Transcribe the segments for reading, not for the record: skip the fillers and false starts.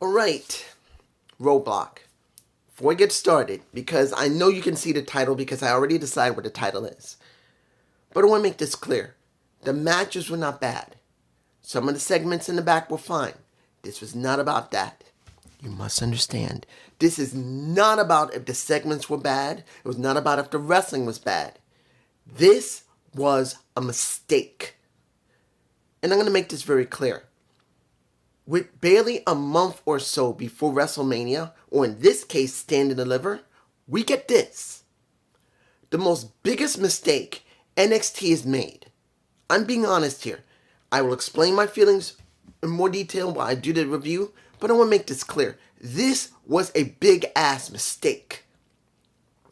Alright, roadblock. Before I get started, because I know you can see the title because I already decided what the title is. But I want to make this clear. The matches were not bad. Some of the segments in the back were fine. This was not about that. You must understand, this is not about if the segments were bad. It was not about if the wrestling was bad. This was a mistake. And I'm going to make this very clear. With barely a month or so before WrestleMania, or in this case, Stand and Deliver, we get this. The most biggest mistake NXT has made. I'm being honest here. I will explain my feelings in more detail while I do the review, but I want to make this clear. This was a big-ass mistake.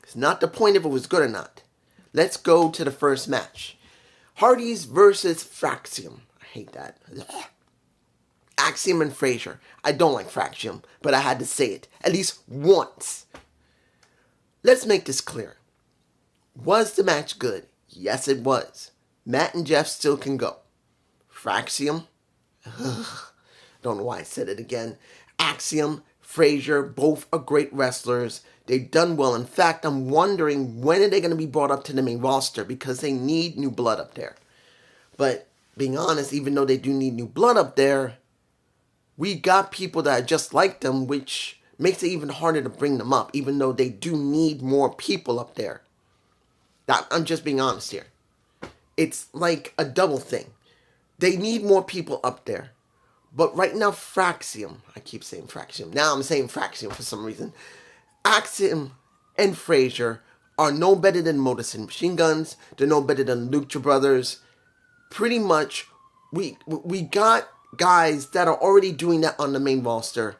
It's not the point if it was good or not. Let's go to the first match. Hardys versus Fraxium. I hate that. Ugh. Axiom and Frazier. I don't like Fraxium, but I had to say it at least once. Let's make this clear. Was the match good? Yes, it was. Matt and Jeff still can go. Fraxium? Ugh. Don't know why I said it again. Axiom, Frazier, both are great wrestlers. They've done well. In fact, I'm wondering when are they going to be brought up to the main roster because they need new blood up there. But being honest, even though they do need new blood up there, we got people that are just like them, which makes it even harder to bring them up, even though they do need more people up there. I'm just being honest here. It's like a double thing. They need more people up there. But right now, Fraxium, I keep saying Fraxium. Now I'm saying Fraxium for some reason. Axiom and Frazier are no better than Motorcycle Machine Guns. They're no better than Lucha Brothers. Pretty much, we got guys that are already doing that on the main roster.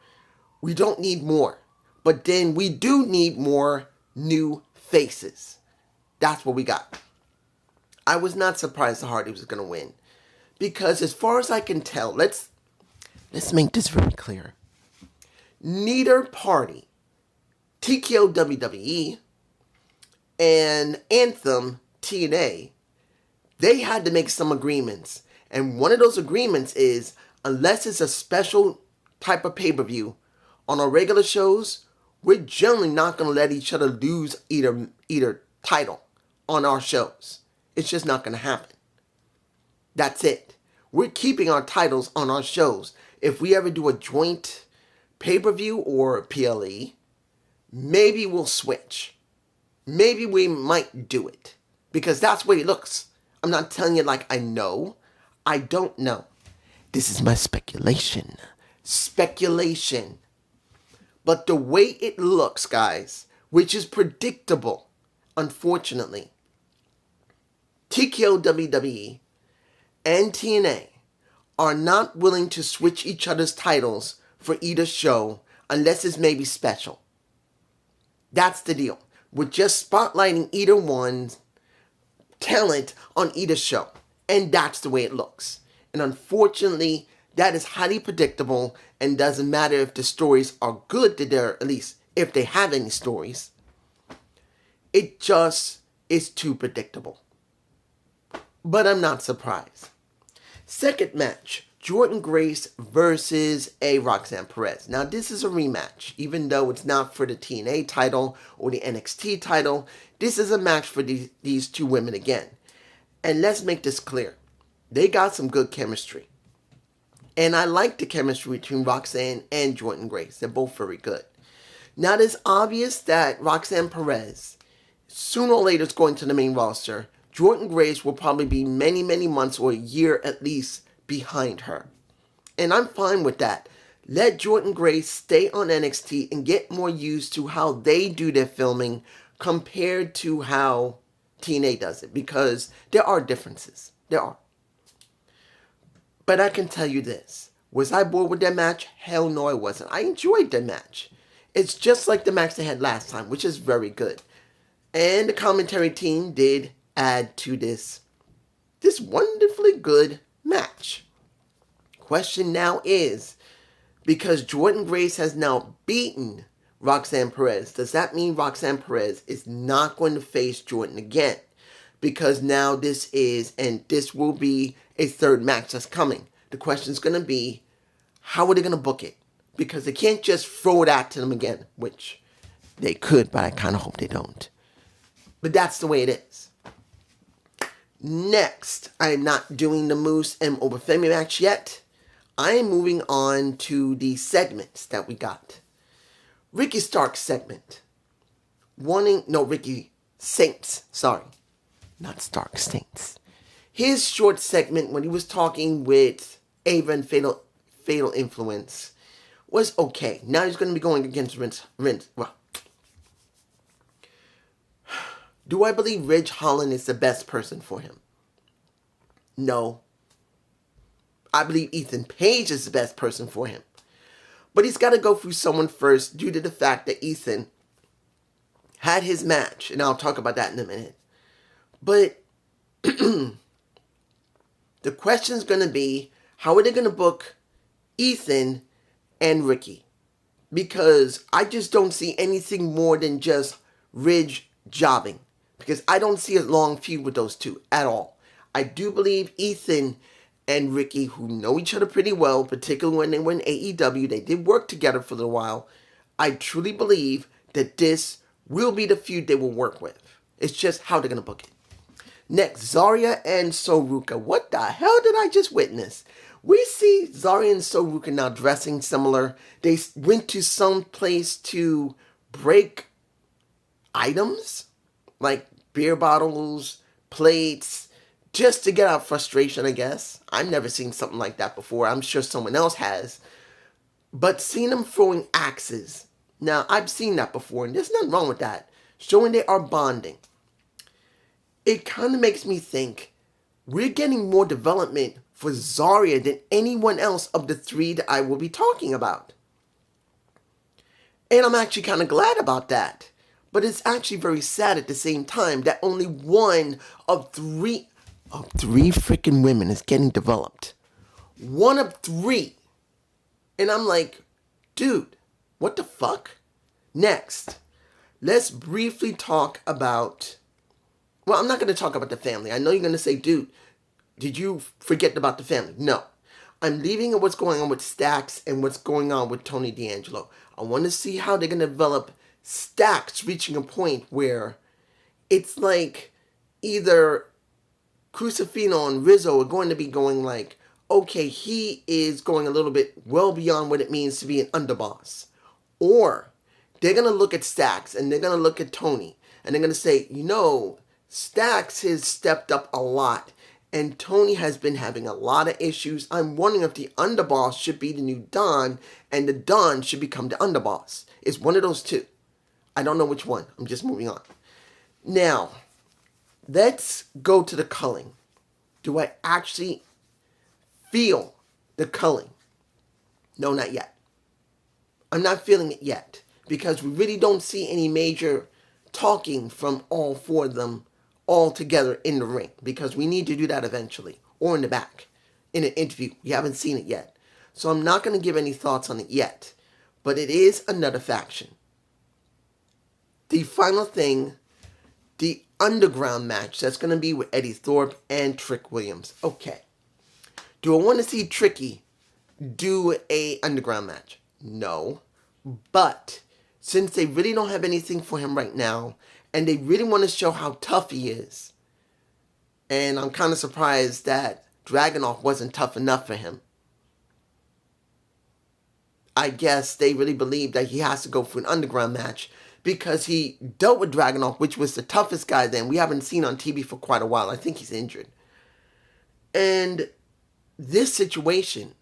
We don't need more. But then we do need more new faces. That's what we got. I was not surprised the Hardys was going to win. Because as far as I can tell, let's make this very clear. Neither party, TKO WWE and Anthem TNA, they had to make some agreements. And one of those agreements is, unless it's a special type of pay-per-view, on our regular shows, we're generally not going to let each other lose either title on our shows. It's just not going to happen. That's it. We're keeping our titles on our shows. If we ever do a joint pay-per-view or PLE, maybe we'll switch. Maybe we might do it. Because that's the way it looks. I'm not telling you like I know. I don't know. This is my speculation. Speculation. But the way it looks, guys, which is predictable, unfortunately, TKO WWE and TNA are not willing to switch each other's titles for either show unless it's maybe special. That's the deal. We're just spotlighting either one's talent on either show. And that's the way it looks. And unfortunately, that is highly predictable and doesn't matter if the stories are good to their, at least if they have any stories. It just is too predictable. But I'm not surprised. Second match, Jordynne Grace versus Roxanne Perez. Now this is a rematch. Even though it's not for the TNA title or the NXT title, this is a match for these two women again. And let's make this clear. They got some good chemistry. And I like the chemistry between Roxanne and Jordynne Grace. They're both very good. Now it is obvious that Roxanne Perez, sooner or later, is going to the main roster. Jordynne Grace will probably be many, many months or a year at least behind her. And I'm fine with that. Let Jordynne Grace stay on NXT and get more used to how they do their filming compared to how TNA does it. Because there are differences. There are. But I can tell you this. Was I bored with that match? Hell no, I wasn't. I enjoyed that match. It's just like the match they had last time, which is very good. And the commentary team did add to this wonderfully good match. Question now is, because Jordynne Grace has now beaten Roxanne Perez, does that mean Roxanne Perez is not going to face Jordynne again? Because now this will be a third match that's coming. The question is going to be, how are they going to book it? because they can't just throw it at them again, which they could, but I kind of hope they don't. But that's the way it is. Next, I am not doing the Moose and Obafemi match yet. I am moving on to the segments that we got. Ricky Stark's segment. Ricky Saints. Sorry. Not Stark, Saints. His short segment when he was talking with Ava and Fatal Influence was okay. Now he's going to be going against Rince. Well, do I believe Ridge Holland is the best person for him? No. I believe Ethan Page is the best person for him. But he's got to go through someone first due to the fact that Ethan had his match. And I'll talk about that in a minute. But the question's going to be, how are they going to book Ethan and Ricky? Because I just don't see anything more than just Ridge jobbing. Because I don't see a long feud with those two at all. I do believe Ethan and Ricky, who know each other pretty well, particularly when they were in AEW, they did work together for a little while. I truly believe that this will be the feud they will work with. It's just how they're going to book it. Next, Zarya and Soruka. What the hell did I just witness? We see Zarya and Soruka now dressing similar. They went to some place to break items, like beer bottles, plates, just to get out frustration, I guess. I've never seen something like that before. I'm sure someone else has. But seeing them throwing axes. Now, I've seen that before, and there's nothing wrong with that. Showing they are bonding. It kind of makes me think we're getting more development for Zarya than anyone else of the three that I will be talking about. And I'm actually kind of glad about that. But it's actually very sad at the same time that only one of three freaking women is getting developed. One of three. And I'm like, dude, what the fuck? Next, let's briefly talk about... Well, I'm not going to talk about the family. I know you're going to say, dude, did you forget about the family? No. I'm leaving at what's going on with Stax and what's going on with Tony D'Angelo. I want to see how they're going to develop Stax reaching a point where it's like either Crucifino and Rizzo are going to be going like, okay, he is going a little bit well beyond what it means to be an underboss. Or they're going to look at Stax and they're going to look at Tony and they're going to say, you know, Stax has stepped up a lot and Tony has been having a lot of issues. I'm wondering if the underboss should be the new Don and the Don should become the underboss. It's one of those two. I don't know which one. I'm just moving on. Now, let's go to the culling. Do I actually feel the culling? No, not yet. I'm not feeling it yet because we really don't see any major talking from all four of them all together in the ring because we need to do that eventually or in the back in an interview. We haven't seen it yet. So I'm not going to give any thoughts on it yet, but it is another faction. The final thing, the underground match that's going to be with Eddie Thorpe and Trick Williams. Okay. Do I want to see Tricky do a underground match? No. But since they really don't have anything for him right now, and they really want to show how tough he is, and I'm kind of surprised that Dragunov wasn't tough enough for him. I guess they really believe that he has to go for an underground match because he dealt with Dragunov, which was the toughest guy then. We haven't seen on TV for quite a while. I think he's injured. And this situation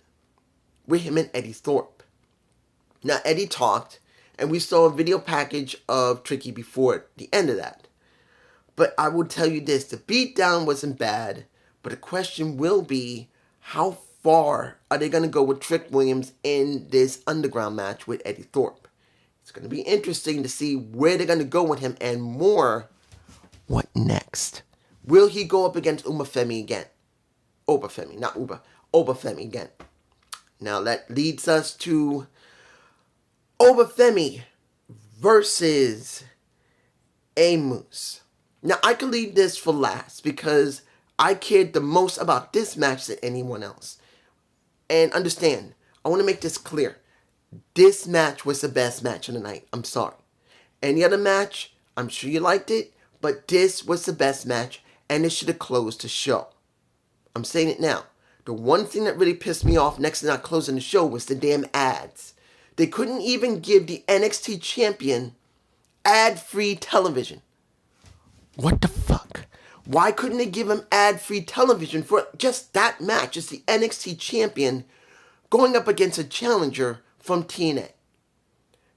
with him and Eddie Thorpe. Now, Eddie talked, and we saw a video package of Tricky before the end of that. But I will tell you this, the beatdown wasn't bad, but the question will be, how far are they going to go with Trick Williams in this underground match with Eddie Thorpe? It's going to be interesting to see where they're going to go with him, and more, what next? Will he go up against Obafemi again? Obafemi again. Now that leads us to Obafemi versus Moose. Now I can leave this for last because I cared the most about this match than anyone else. And understand, I want to make this clear. This match was the best match of the night. I'm sorry. Any other match, I'm sure you liked it, but this was the best match, and it should have closed the show. I'm saying it now. The one thing that really pissed me off next to not closing the show was the damn ads. They couldn't even give the NXT champion ad-free television. What the fuck? Why couldn't they give him ad-free television for just that match? It's the NXT champion going up against a challenger from TNA.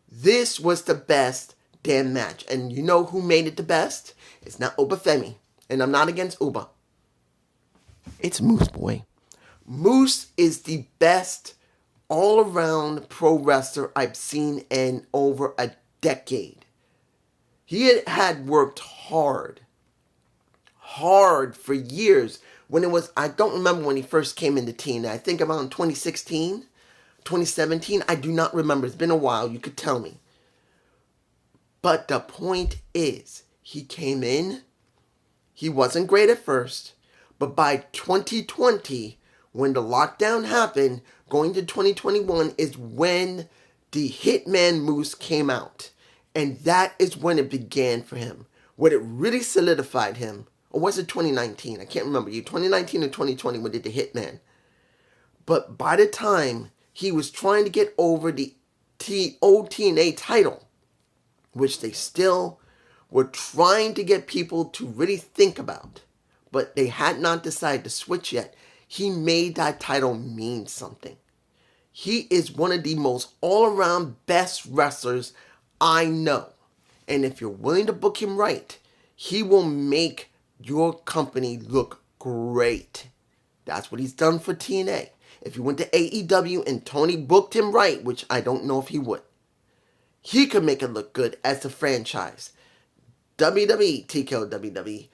This was the best damn match. And you know who made it the best? It's not Oba Femi. And I'm not against Oba. It's Moose, boy. Moose is the best all-around pro wrestler I've seen in over a decade. He had worked hard for years. When it was, I don't remember when he first came into TNA. I think around 2016, 2017. I do not remember. It's been a while. You could tell me. But the point is, he came in. He wasn't great at first. But by 2020, when the lockdown happened, going to 2021 is when the Hitman Moose came out. And that is when it began for him. When it really solidified him. Or was it 2019? I can't remember. 2019 or 2020 when did the Hitman. But by the time he was trying to get over the old TNA title, which they still were trying to get people to really think about, but they had not decided to switch yet, he made that title mean something. He is one of the most all-around best wrestlers I know. And if you're willing to book him right, he will make your company look great. That's what he's done for TNA. If you went to AEW and Tony booked him right, which I don't know if he would, he could make it look good as a franchise. WWE, TKO WWE,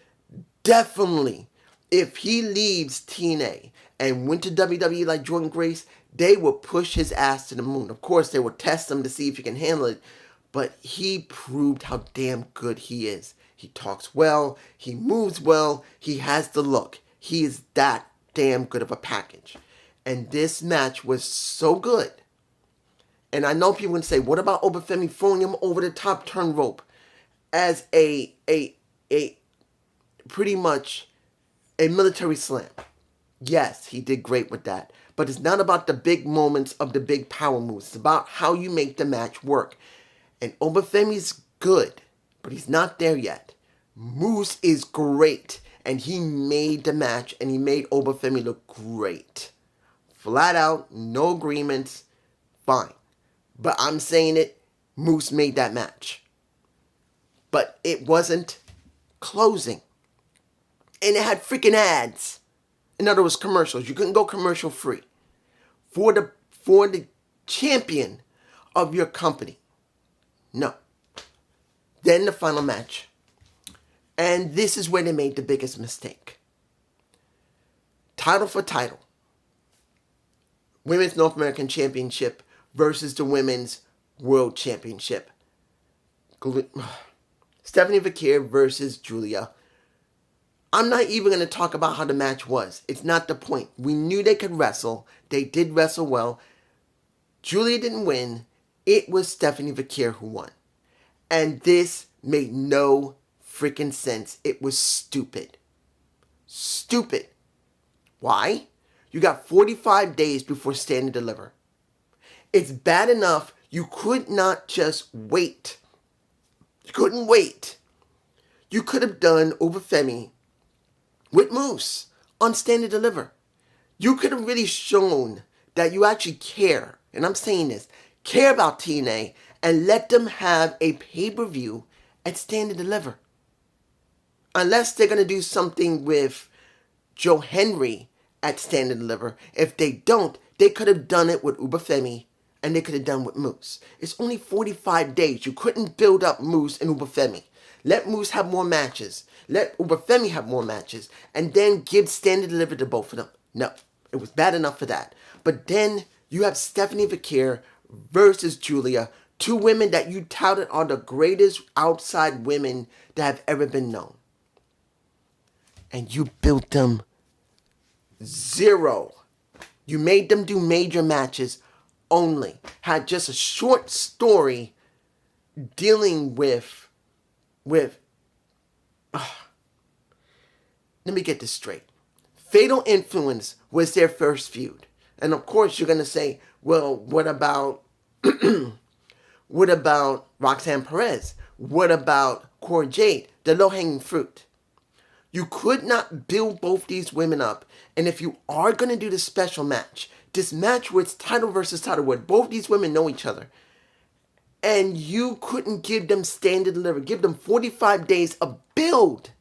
definitely, if he leaves TNA and went to WWE like Jordan Grace, they will push his ass to the moon. Of course, they will test him to see if he can handle it, but he proved how damn good he is. He talks well, he moves well, he has the look. He is that damn good of a package. And this match was so good. And I know people can say, what about Oba Femi throwing him over the top turn rope as a pretty much a military slam? Yes, he did great with that. But it's not about the big moments of the big power moves. It's about how you make the match work. And Oba Femi's good, but he's not there yet. Moose is great. And he made the match, and he made Oba Femi look great. Flat out, no agreements, fine. But I'm saying it, Moose made that match. But it wasn't closing. And it had freaking ads. In other words, commercials. You couldn't go commercial free. For the champion of your company. No. Then the final match. And this is where they made the biggest mistake. Title for title. Women's North American Championship versus the Women's World Championship. Stephanie Vaquer versus Julia. I'm not even going to talk about how the match was. It's not the point. We knew they could wrestle. They did wrestle well. Julia didn't win. It was Stephanie Vaquer who won. And this made no freaking sense. It was stupid. Stupid. Why? You got 45 days before Stand and Deliver. It's bad enough you could not just wait. You couldn't wait. You could have done Oba Femi with Moose on Stand and Deliver. You could have really shown that you actually care, and I'm saying this, care about TNA, and let them have a pay-per-view at Stand and Deliver. Unless they're going to do something with Joe Henry at Stand and Deliver. If they don't, they could have done it with Oba Femi, and they could have done with Moose. It's only 45 days. You couldn't build up Moose and Oba Femi. Let Moose have more matches. Let Oba Femi have more matches. And then give Stand and Deliver to both of them. No, it was bad enough for that. But then you have Stephanie Vaquer versus Julia. Two women that you touted are the greatest outside women that have ever been known. And you built them zero. You made them do major matches only. Had just a short story dealing with let me get this straight. Fatal Influence was their first feud. And of course you're gonna say, well, what about Roxanne Perez? What about Cora Jade? The low-hanging fruit. You could not build both these women up. And if you are going to do this special match, this match where it's title versus title, where both these women know each other, and you couldn't give them stand and deliver, give them 45 days of build,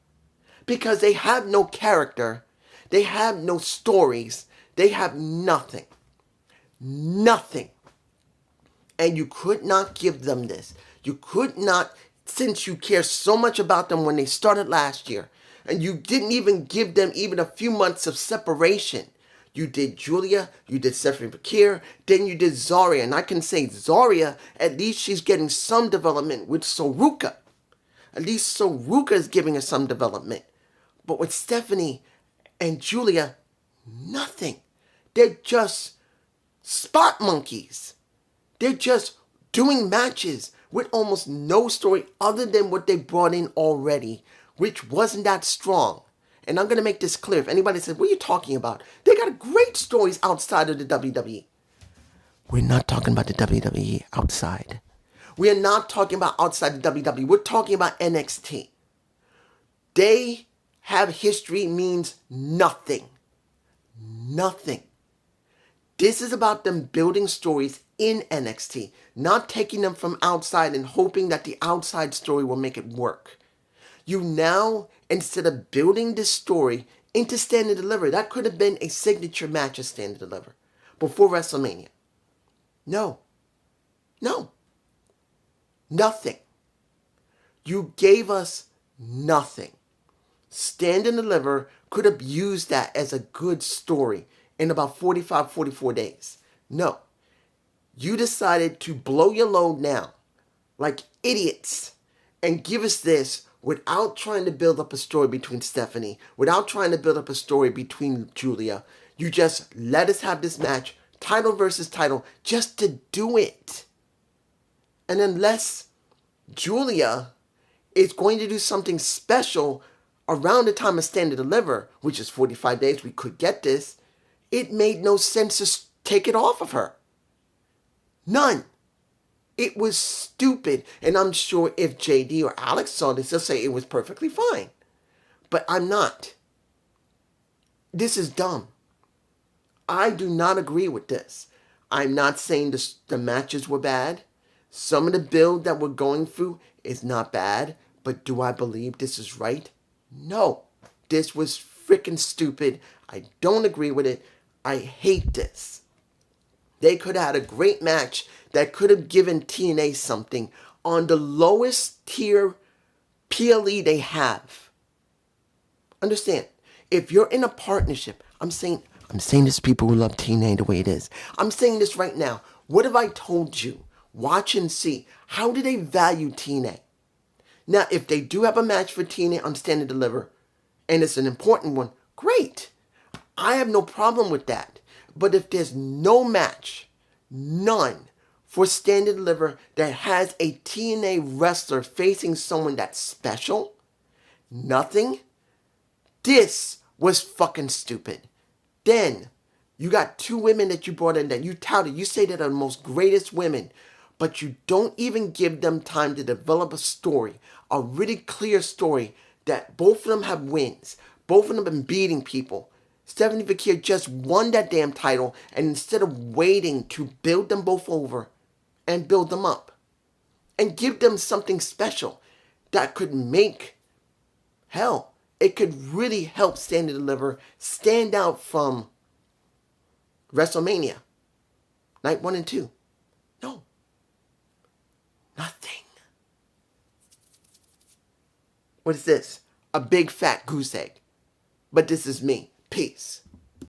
because they have no character, they have no stories, they have nothing. Nothing. And you could not give them this. You could not, since you care so much about them when they started last year, and you didn't even give them even a few months of separation. You did Julia, you did Stephanie Bakir, then you did Zarya. And I can say Zarya, at least she's getting some development with Soruka. At least Soruka is giving us some development. But with Stephanie and Julia, nothing. They're just spot monkeys. They're just doing matches with almost no story other than what they brought in already, which wasn't that strong. And I'm going to make this clear. If anybody says, what are you talking about? They got great stories outside of the WWE. We're not talking about the WWE outside. We are not talking about outside the WWE. We're talking about NXT. They have history means nothing. Nothing. This is about them building stories in NXT, not taking them from outside and hoping that the outside story will make it work. You now, instead of building this story into Stand and Deliver, that could have been a signature match of Stand and Deliver before WrestleMania. No. Nothing. You gave us nothing. Stand and Deliver could have used that as a good story in about 45, 44 days. No. You decided to blow your load now, like idiots, and give us this without trying to build up a story between Stephanie, without trying to build up a story between Julia. You just let us have this match, title versus title, just to do it. And unless Julia is going to do something special around the time of Stand and Deliver, which is 45 days, we could get this, it made no sense to take it off of her. None. It was stupid. And I'm sure if JD or Alex saw this, they'll say it was perfectly fine. But I'm not. This is dumb. I do not agree with this. I'm not saying the matches were bad. Some of the build that we're going through is not bad. But do I believe this is right? No. This was freaking stupid. I don't agree with it. I hate this. They could have had a great match that could have given TNA something on the lowest tier PLE they have. Understand, if you're in a partnership, I'm saying this to people who love TNA the way it is. I'm saying this right now. What have I told you? Watch and see. How do they value TNA? Now, if they do have a match for TNA on Stand and Deliver, and it's an important one, great. I have no problem with that. But if there's no match, none, for Stand and Deliver that has a TNA wrestler facing someone that's special, nothing, this was fucking stupid. Then, you got two women that you brought in that you touted. You say they're the most greatest women, but you don't even give them time to develop a story, a really clear story that both of them have wins. Both of them have been beating people. Stephanie Bakir just won that damn title, and instead of waiting to build them both over and build them up and give them something special that could make, hell, it could really help Stand and Deliver stand out from WrestleMania, night 1 and 2. No. Nothing. What is this? A big fat goose egg. But this is me. Peace.